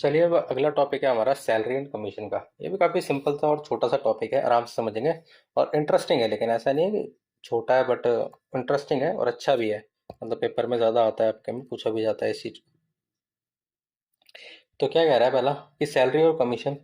चलिए अब अगला टॉपिक है हमारा सैलरी एंड कमीशन का। ये भी काफ़ी सिंपल सा और छोटा सा टॉपिक है, आराम से समझेंगे और इंटरेस्टिंग है। लेकिन ऐसा नहीं है कि छोटा है, बट इंटरेस्टिंग है और अच्छा भी है। मतलब पेपर में ज़्यादा आता है, आपके में पूछा भी जाता है इस चीज़ को। तो क्या कह रहा है पहला कि सैलरी और कमीशन,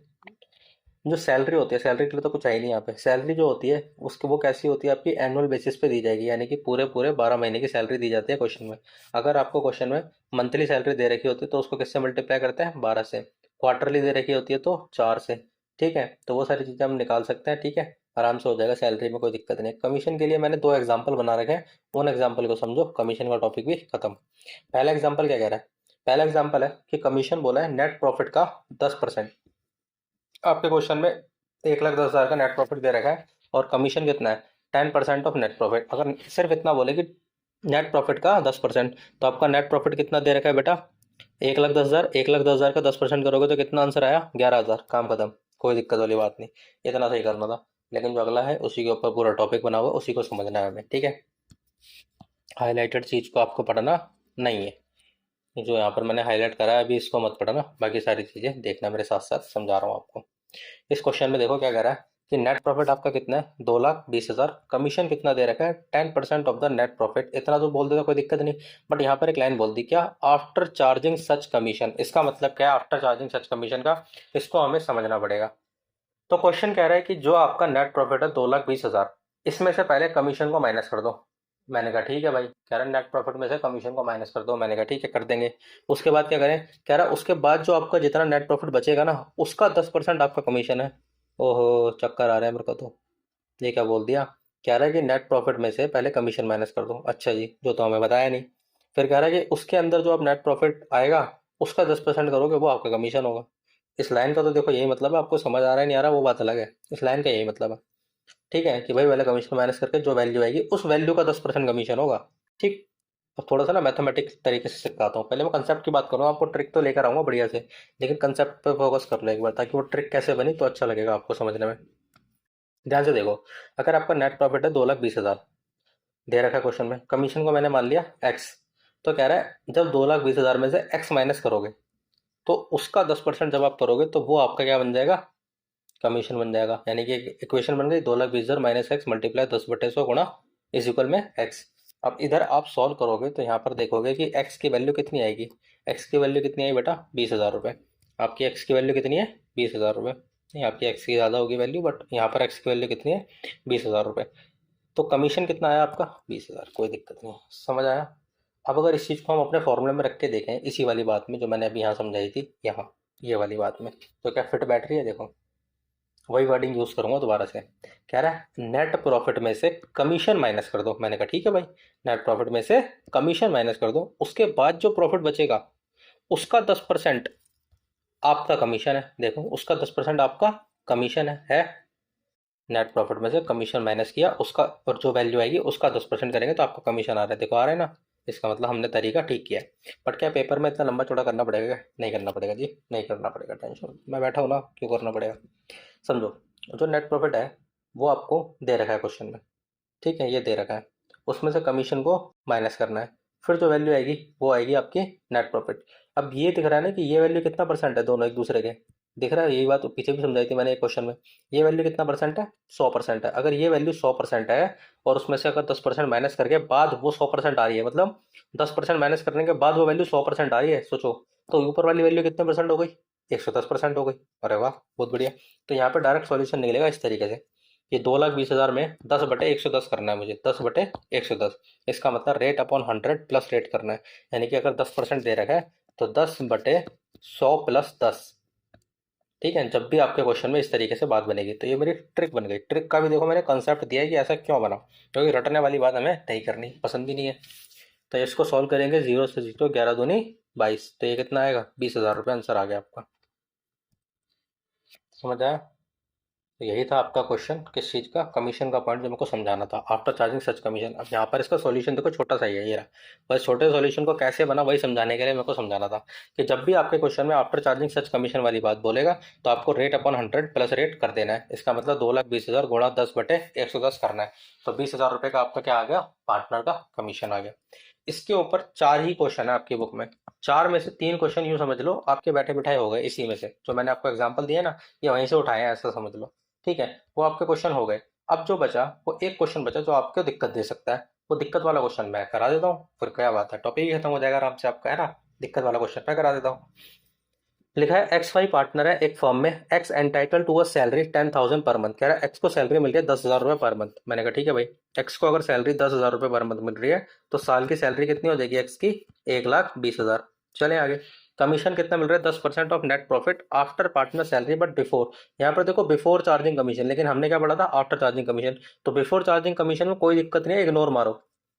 जो सैलरी होती है, सैलरी के लिए तो कुछ है ही नहीं यहाँ पे। सैलरी जो होती है उसकी वो कैसी होती है, आपकी एनुअल बेसिस पे दी जाएगी, यानी कि पूरे पूरे 12 महीने की सैलरी दी जाती है क्वेश्चन में। अगर आपको क्वेश्चन में मंथली सैलरी दे रखी होती है तो उसको किससे मल्टीप्लाई करते हैं, 12 से। क्वार्टरली दे रखी होती है तो 4 से। ठीक है, तो वो सारी चीज़ें हम निकाल सकते हैं। ठीक है, आराम से हो जाएगा, सैलरी में कोई दिक्कत नहीं। कमीशन के लिए मैंने दो एग्जाम्पल बना रखे हैं, उन एग्जाम्पल को समझो, कमीशन का टॉपिक भी खत्म। पहला एग्जाम्पल क्या कह रहा है? पहला एग्जाम्पल है कि कमीशन बोला है नेट प्रॉफिट का 10%। आपके क्वेश्चन में 1,10,000 का नेट प्रॉफिट दे रखा है और कमीशन कितना है, 10% ऑफ नेट प्रॉफिट। अगर सिर्फ इतना बोले कि नेट प्रॉफिट का 10%, तो आपका नेट प्रॉफिट कितना दे रखा है बेटा, 1,10,000। 1,10,000 का 10% करोगे तो कितना आंसर आया, 11,000। काम खत्म, कोई दिक्कत वाली बात नहीं। इतना सही करना था। लेकिन जो अगला है उसी के ऊपर पूरा टॉपिक बना हुआ, उसी को समझना है हमें। ठीक है, हाईलाइटेड चीज को आपको पढ़ना नहीं है। जो यहाँ पर मैंने हाईलाइट करा है अभी, इसको मत पढ़ना, बाकी सारी चीजें देखना, मेरे साथ साथ समझा रहा हूँ आपको। इस क्वेश्चन में देखो क्या कह रहा है कि नेट प्रॉफिट आपका कितना है, 2,20,000। कमीशन कितना दे रखा है, 10% ऑफ द नेट प्रॉफिट। इतना तो बोल देगा, कोई दिक्कत नहीं। बट यहाँ पर एक लाइन बोल दी, क्या, आफ्टर चार्जिंग सच कमीशन। इसका मतलब क्या है आफ्टर चार्जिंग सच कमीशन का, इसको हमें समझना पड़ेगा। तो क्वेश्चन कह रहा है कि जो आपका नेट प्रॉफिट है 2,20,000, इसमें से पहले कमीशन को माइनस कर दो। मैंने कहा ठीक है भाई। कह रहा है नेट प्रॉफिट में से कमीशन को माइनस कर दो। मैंने कहा ठीक है, कर देंगे। उसके बाद क्या करें, कह रहा है उसके बाद जो आपका जितना नेट प्रॉफिट बचेगा ना, उसका 10% आपका कमीशन है। ओहो, चक्कर आ रहा है मेरे को तो। ये क्या बोल दिया, कह रहा है कि नेट प्रॉफिट में से पहले कमीशन माइनस कर दो। अच्छा जी, जो तो हमें बताया नहीं। फिर कह रहा है कि उसके अंदर जो आप नेट प्रॉफिट आएगा, उसका 10% करोगे, वो आपका कमीशन होगा। इस लाइन का तो देखो यही मतलब है। आपको समझ आ रहा है नहीं आ रहा वो बात अलग है, इस लाइन का यही मतलब है। ठीक है, कि भाई पहले कमीशन माइनस करके जो वैल्यू आएगी, उस वैल्यू का 10% कमीशन होगा। ठीक। अब थोड़ा सा ना मैथमेटिक्स तरीके से सिखाता हूँ। पहले मैं कंसेप्ट की बात करूँ, आपको ट्रिक तो लेकर आऊंगा बढ़िया से। लेकिन कंसेप्ट पे फोकस कर लो एक बार, ताकि वो ट्रिक कैसे बनी तो अच्छा लगेगा आपको समझने में। ध्यान से देखो, अगर आपका नेट प्रॉफिट है 2,20,000 दे रखा है क्वेश्चन में, कमीशन को मैंने मान लिया एक्स। तो कह रहा है जब 2,20,000 में से एक्स माइनस करोगे, तो उसका 10% जब आप करोगे तो वो आपका क्या बन जाएगा, कमीशन बन जाएगा। यानी कि इक्वेशन बन गई, 2,20,000 माइनस एक्स मल्टीप्लाई 10/100 गुणा इज इक्वल में एक्स। अब इधर आप सॉल्व करोगे तो यहाँ पर देखोगे कि एक्स की वैल्यू कितनी आएगी। एक्स की वैल्यू कितनी आई बेटा, 20,000 रुपये। आपकी एक्स की वैल्यू कितनी है, 20,000 रुपये। नहीं, आपकी एक्स की ज़्यादा होगी वैल्यू, बट यहाँ पर एक्स की वैल्यू कितनी है, 20,000 रुपये। तो कमीशन कितना आया आपका, 20,000। कोई दिक्कत नहीं, समझ आया। अब अगर इस चीज़ को हम अपने फॉर्मूले में रख के देखें, इसी वाली बात में जो मैंने अभी यहाँ समझाई थी, यहाँ ये वाली बात में, तो क्या फिट बैठ रही है, देखो। वही वर्डिंग यूज करूंगा दोबारा से। कह रहा है नेट प्रॉफिट में से कमीशन माइनस कर दो। मैंने कहा ठीक है भाई, नेट प्रॉफिट में से कमीशन माइनस कर दो, उसके बाद जो प्रॉफिट बचेगा, उसका 10% आपका कमीशन है। देखो, उसका 10% आपका कमीशन है। नेट प्रॉफिट में से कमीशन माइनस किया उसका, और जो वैल्यू आएगी उसका 10% करेंगे तो आपका कमीशन आ रहा है। देखो आ रहा है ना, इसका मतलब हमने तरीका ठीक किया है। बट क्या पेपर में इतना लंबा चौड़ा करना पड़ेगा क्या? नहीं करना पड़ेगा जी, नहीं करना पड़ेगा। टेंशन, मैं बैठा हूँ ना, क्यों करना पड़ेगा। समझो, जो नेट प्रॉफिट है वो आपको दे रखा है क्वेश्चन में। ठीक है, ये दे रखा है, उसमें से कमीशन को माइनस करना है। फिर जो वैल्यू आएगी वो आएगी आपकी नेट प्रॉफिट। अब ये दिख रहा है ना कि ये वैल्यू कितना परसेंट है, दोनों एक दूसरे के। दिख रहा है, यही बात पीछे भी समझाई थी मैंने एक क्वेश्चन में। ये वैल्यू कितना परसेंट है, 100% है। अगर ये वैल्यू 100% है और उसमें से अगर 10% माइनस करके बाद वो 100% आ रही है, मतलब 10% माइनस करने के बाद वो वैल्यू 100% आ रही है, सोचो। तो ऊपर वाली वैल्यू कितने परसेंट हो गई, 110% हो गई। अरे वाह, बहुत बढ़िया। तो यहाँ पे डायरेक्ट सॉल्यूशन निकलेगा इस तरीके से, ये 2,20,000 में 10/110 करना है मुझे, 10/110। इसका मतलब रेट अपॉन 100 प्लस रेट करना है। यानी कि अगर 10% दे रखा है तो 10/100 प्लस 10। ठीक है, जब भी आपके क्वेश्चन में इस तरीके से बात बनेगी तो ये मेरी ट्रिक बन गई। ट्रिक का भी देखो मैंने कंसेप्ट दिया है कि ऐसा क्यों बना, क्योंकि रटने वाली बात हमें नहीं करनी, पसंद भी नहीं है। तो इसको सॉल्व करेंगे, 0 से 0, 11×2 = 22। तो ये कितना आएगा, 20,000 रुपये आंसर आ गया आपका। समझ आया। तो यही था आपका क्वेश्चन, किस चीज़ का, कमीशन का पॉइंट जो मेरे को समझाना था, आफ्टर चार्जिंग सच कमीशन। अब यहाँ पर इसका सॉल्यूशन देखो, छोटा सा ही है ये रहा। बस छोटे सॉल्यूशन को कैसे बना वही समझाने के लिए मेरे को समझाना था कि जब भी आपके क्वेश्चन में आफ्टर चार्जिंग सच कमीशन वाली बात बोलेगा, तो आपको रेट अपॉन 100 प्लस रेट कर देना है। इसका मतलब 2,20,000 गुणा 10/110 करना है। तो 20,000 रुपये का आपका क्या आ गया, पार्टनर का कमीशन आ गया। इसके ऊपर 4 ही क्वेश्चन है आपकी बुक में। 4 में से 3 क्वेश्चन यूँ समझ लो आपके बैठे बिठाए हो गए इसी में से, जो मैंने आपको एग्जांपल दिया ना, ये वहीं से उठाए हैं, ऐसा समझ लो। ठीक है, वो आपके क्वेश्चन हो गए। अब जो बचा वो एक क्वेश्चन बचा जो आपको दिक्कत दे सकता है, वो दिक्कत वाला क्वेश्चन मैं करा देता हूँ, फिर क्या बात है, टॉपिक ही खत्म हो जाएगा आराम से आपका, है ना। दिक्कत वाला क्वेश्चन मैं करा देता हूँ। लिखा है एक्स वाई पार्टनर है एक फर्म में, X entitle to a salary 10,000 per month. कह रहा है एक्स को सैलरी मिल रही है 10,000 रुपये पर मंथ। मैंने कहा ठीक है भाई, एक्स को अगर सैलरी 10,000 रुपये पर मंथ मिल रही है तो साल की सैलरी कितनी हो जाएगी एक्स की, 1,20,000। चले आगे। कमीशन कितना मिल रहा है, 10% of net profit after partner salary but before. यहाँ पर देखो बिफोर चार्जिंग कमीशन, लेकिन हमने क्या पढ़ा था, आफ्टर चार्जिंग कमीशन। तो बिफोर चार्जिंग कमीशन में कोई दिक्कत नहीं है, इग्नोर मारो।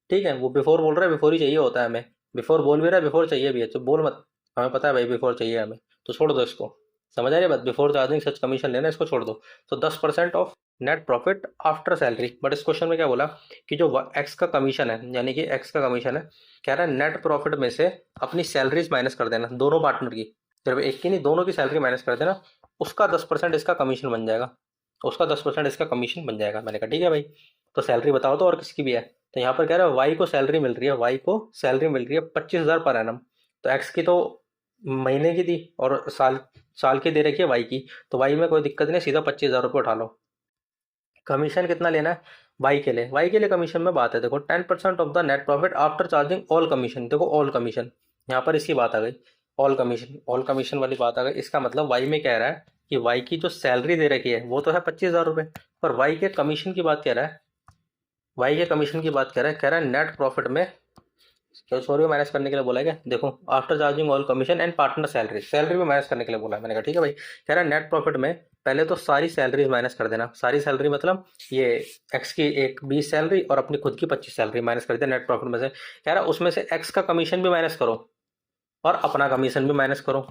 ठीक है, वो बिफोर बोल रहा है, बिफोर ही चाहिए होता है हमें। बिफोर बोल भी रहा है, बिफोर चाहिए भी है, तो बोल मत, हमें पता है भाई बिफोर चाहिए हमें, तो छोड़ दो इसको। समझ आ रही है बात, बिफोर चार्जिंग सच कमीशन लेना, इसको छोड़ दो। तो 10% of net profit after salary. But इस क्वेश्चन में क्या बोला कि जो एक्स का कमीशन है, यानी कि एक्स का कमीशन है, कह रहा है नेट प्रॉफिट में से अपनी सैलरीज माइनस कर देना, दोनों पार्टनर की, सिर्फ एक की नहीं, दोनों की सैलरी माइनस कर देना, उसका 10% इसका कमीशन बन जाएगा, उसका 10% इसका कमीशन बन जाएगा। मैंने कहा ठीक है भाई, तो सैलरी बताओ तो और किसकी भी है। तो यहाँ पर कह रहा है वाई को सैलरी मिल रही है, वाई को सैलरी मिल रही है 25,000 पर एनम। तो एक्स की तो महीने की थी और साल साल की दे रखी है वाई की, तो वाई में कोई दिक्कत नहीं, सीधा 25,000 रुपये उठा लो। कमीशन कितना लेना है वाई के लिए, वाई के लिए कमीशन में बात है, देखो 10% of the net profit after charging all commission. देखो ऑल कमीशन, यहाँ पर इसकी बात आ गई, ऑल कमीशन, ऑल कमीशन वाली बात आ गई। इसका मतलब वाई में कह रहा है कि वाई की जो सैलरी दे रखी है वो तो है 25,000 रुपये, पर वाई के कमीशन की बात कह रहा है, वाई के कमीशन की बात कह रहा है नेट प्रॉफिट में, क्या सॉरी माइनस करने के लिए बोला है क्या, देखो after charging all commission and partner salary, salary भी माइनस करने के लिए बोला है। मैंने कहा ठीक है भाई। कह रहा है नेट प्रॉफिट में पहले तो सारी सैलरीज माइनस कर देना, सारी सैलरी मतलब ये एक्स की एक 20 सैलरी और अपनी खुद की 25 सैलरी माइनस कर देना नेट प्रॉफिट में से। कह रहा है उसमें से एक्स का कमीशन भी माइनस करो और अपना कमीशन भी माइनस करो,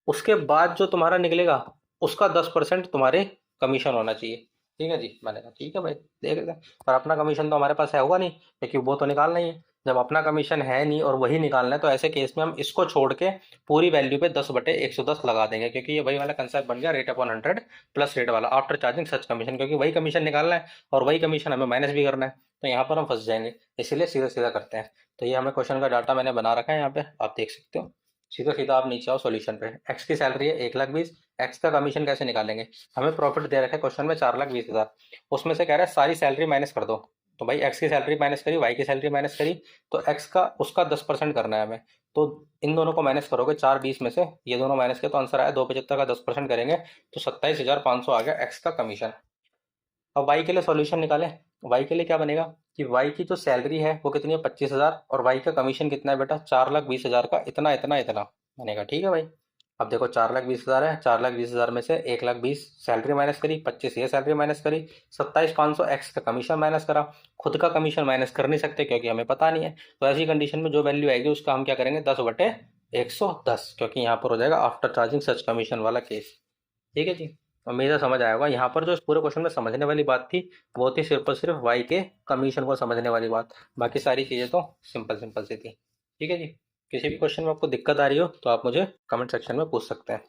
उसके बाद जो तुम्हारा निकलेगा उसका 10% तुम्हारे कमीशन होना चाहिए। ठीक है जी, मैंने कहा ठीक है भाई, देख लेते हैं। पर अपना कमीशन तो हमारे पास है होगा नहीं, क्योंकि वो तो निकालना ही है। जब अपना कमीशन है नहीं और वही निकालना है, तो ऐसे केस में हम इसको छोड़ के पूरी वैल्यू पे 10/110 लगा देंगे, क्योंकि ये वही वाला कंसेप्ट बन गया, रेट अपॉन 100 प्लस रेट वाला आफ्टर चार्जिंग सच कमीशन, क्योंकि वही कमीशन निकालना है और वही कमीशन हमें माइनस भी करना है, तो यहाँ पर हम फंस जाएंगे। इसीलिए सीधा सीधा करते हैं। तो ये हमें क्वेश्चन का डाटा मैंने बना रखा है, यहाँ पे आप देख सकते हो। सीधा सीधा आप नीचे आओ सॉल्यूशन पे। एक्स की सैलरी है 1,20,000, एक्स का कमीशन कैसे निकालेंगे, हमें प्रॉफिट दे रखा है क्वेश्चन में 4,20,000, उसमें से कह रहा है सारी सैलरी माइनस कर दो। तो भाई एक्स की सैलरी माइनस करी, वाई की सैलरी माइनस करी, तो एक्स का उसका 10% करना है हमें। तो इन दोनों को माइनस करोगे 4,20 में से, ये दोनों माइनस किया तो आंसर आया 2,75 का 10% करेंगे तो 27,500 आ गया एक्स का कमीशन। अब वाई के लिए सॉल्यूशन निकालें। वाई के लिए क्या बनेगा कि वाई की जो सैलरी है वो कितनी है 25,000, और वाई का कमीशन कितना है बेटा 4,20,000 का, इतना इतना इतना। मैंने कहा ठीक है भाई। अब देखो 4,20,000 है, 4,20,000 में से 1,20,000 सैलरी माइनस करी, 25 ये सैलरी माइनस करी, 27,500 एक्स का कमीशन माइनस करा। खुद का कमीशन माइनस कर नहीं सकते क्योंकि हमें पता नहीं है, तो ऐसी कंडीशन में जो वैल्यू आएगी उसका हम क्या करेंगे 10/110, क्योंकि यहाँ पर हो जाएगा आफ्टर चार्जिंग सच कमीशन वाला केस। ठीक है जी, उम्मीद है समझ आया होगा। यहाँ पर जो इस पूरे क्वेश्चन में समझने वाली बात थी वो थी सिर्फ और सिर्फ वाई के कमीशन को समझने वाली बात, बाकी सारी चीज़ें तो सिंपल सिंपल सी थी। ठीक है जी, किसी भी क्वेश्चन में आपको दिक्कत आ रही हो तो आप मुझे कमेंट सेक्शन में पूछ सकते हैं।